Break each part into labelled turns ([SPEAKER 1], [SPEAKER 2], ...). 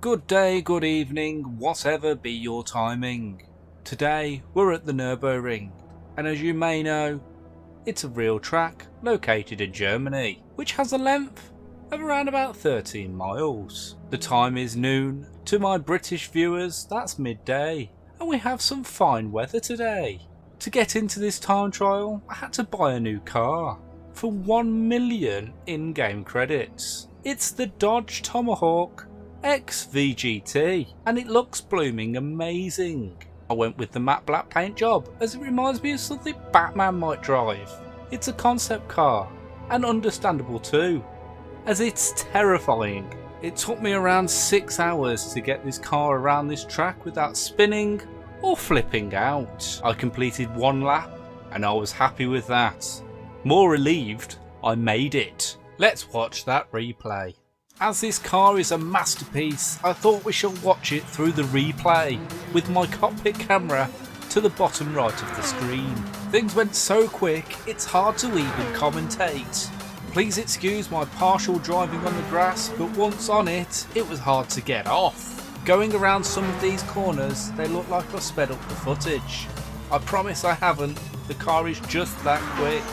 [SPEAKER 1] Good day, good evening, whatever be your timing. Today we're at the Nürburgring, and as you may know, it's a real track located in Germany, which has a length of around about 13 miles. The time is noon. To my British viewers, that's midday, and we have some fine weather today. To get into this time trial, I had to buy a new car for 1 million in-game credits. It's the Dodge Tomahawk X VGT, and it looks blooming amazing. I went with the matte black paint job as it reminds me of something Batman might drive. It's a concept car, and understandable too, as it's terrifying. It took me around 6 hours to get this car around this track without spinning or flipping out. I completed 1 lap and I was happy with that. More relieved I made it. Let's watch that replay. As this car is a masterpiece, I thought we shall watch it through the replay with my cockpit camera to the bottom right of the screen. Things went so quick, it's hard to even commentate. Please excuse my partial driving on the grass, but once on it, it was hard to get off. Going around some of these corners, they look like I've sped up the footage. I promise I haven't, the car is just that quick.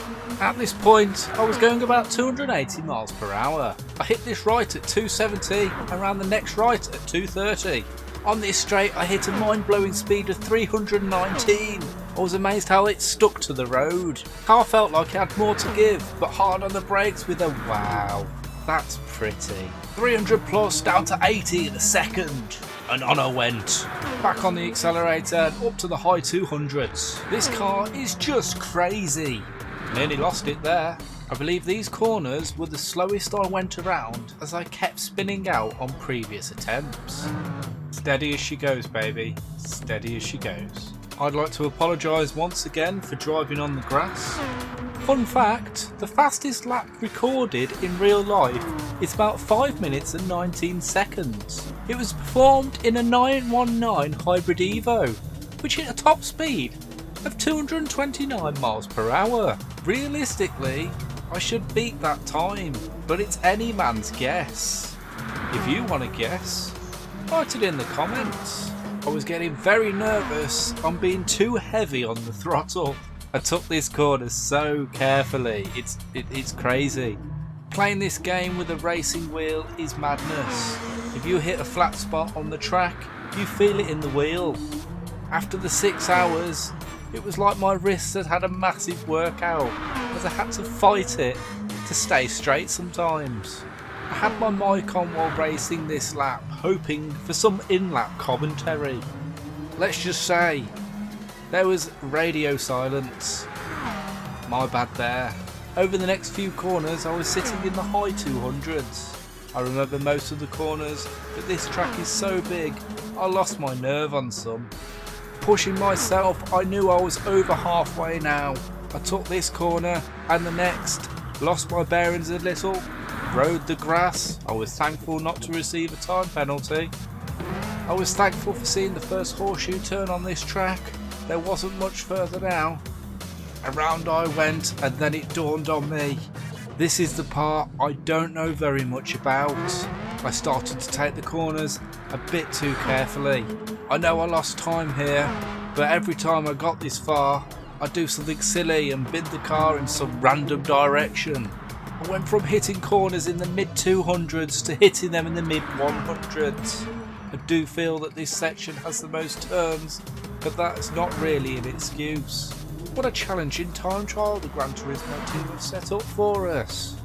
[SPEAKER 1] At this point, I was going about 280 miles per hour. I hit this right at 270 and around the next right at 230. On this straight, I hit a mind-blowing speed of 319. I was amazed how it stuck to the road. Car felt like it had more to give, but hard on the brakes with a wow. That's pretty. 300 plus down to 80 in a second. And on I went. Back on the accelerator and up to the high 200s. This car is just crazy. Nearly lost it there. I believe these corners were the slowest I went around as I kept spinning out on previous attempts. Steady as she goes, baby. Steady as she goes. I'd like to apologise once again for driving on the grass. Fun fact, the fastest lap recorded in real life is about 5 minutes and 19 seconds. It was performed in a 919 Hybrid Evo, which hit a top speed of 229 miles per hour. Realistically, I should beat that time, but it's any man's guess. If you want to guess, write it in the comments. I was getting very nervous on being too heavy on the throttle. I took this corner so carefully, it's crazy. Playing this game with a racing wheel is madness. If you hit a flat spot on the track, you feel it in the wheel. After the 6 hours, it was like my wrists had had a massive workout, as I had to fight it to stay straight sometimes. I had my mic on while racing this lap, hoping for some in-lap commentary. Let's just say, there was radio silence. My bad there. Over the next few corners I was sitting in the high 200s. I remember most of the corners, but this track is so big I lost my nerve on some. Pushing myself, I knew I was over halfway now. I took this corner and the next, lost my bearings a little, rode the grass. I was thankful not to receive a time penalty. I was thankful for seeing the first horseshoe turn on this track. There wasn't much further now. Around I went, and then it dawned on me. This is the part I don't know very much about. I started to take the corners a bit too carefully. I know I lost time here, but every time I got this far, I'd do something silly and bid the car in some random direction. I went from hitting corners in the mid 200s to hitting them in the mid 100s. I do feel that this section has the most turns, but that's not really an excuse. What a challenging time trial the Gran Turismo team have set up for us.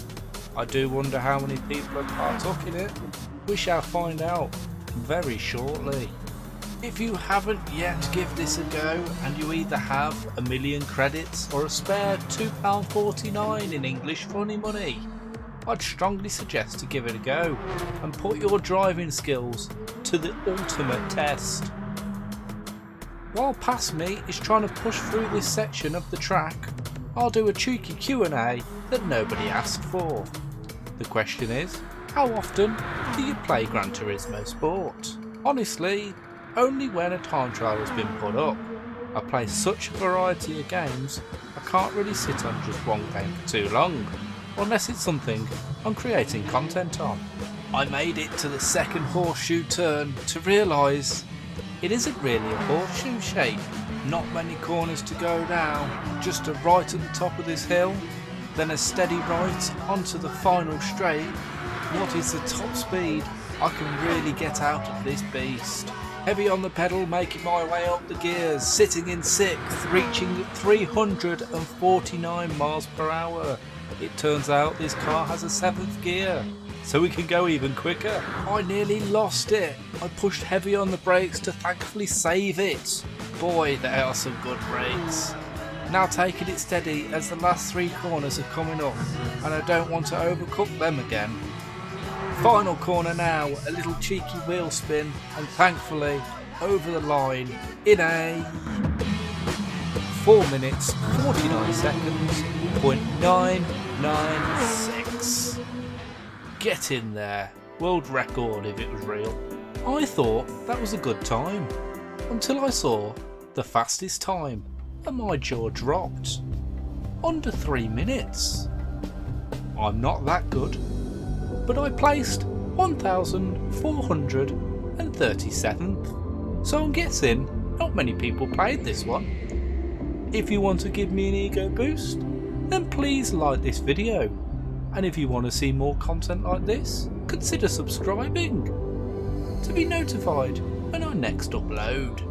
[SPEAKER 1] I do wonder how many people have partook in it. We shall find out very shortly. If you haven't yet give this a go and you either have 1 million credits or a spare £2.49 in English funny money, I'd strongly suggest to give it a go and put your driving skills to the ultimate test. While past me is trying to push through this section of the track, I'll do a cheeky Q&A that nobody asked for. The question is, how often do you play Gran Turismo Sport? Honestly, only when a time trial has been put up. I play such a variety of games, I can't really sit on just one game for too long, unless it's something I'm creating content on. I made it to the second horseshoe turn to realise it isn't really a horseshoe shape. Not many corners to go down, just a right at the top of this hill, then a steady right onto the final straight. What is the top speed I can really get out of this beast? Heavy on the pedal, making my way up the gears, sitting in 6th, reaching 349 miles per hour. It turns out this car has a 7th gear, so we can go even quicker. I nearly lost it. I pushed heavy on the brakes to thankfully save it. Boy, there are some good brakes. Now taking it steady as the last 3 corners are coming up, and I don't want to overcook them again. Final corner now, a little cheeky wheel spin, and thankfully over the line in a 4 minutes 49 seconds .996. Get in there, world record if it was real. I thought that was a good time, until I saw the fastest time and my jaw dropped. Under 3 minutes. I'm not that good, but I placed 1437th, so I'm guessing not many people played this one. If you want to give me an ego boost, then please like this video, and if you want to see more content like this, consider subscribing to be notified when I next upload.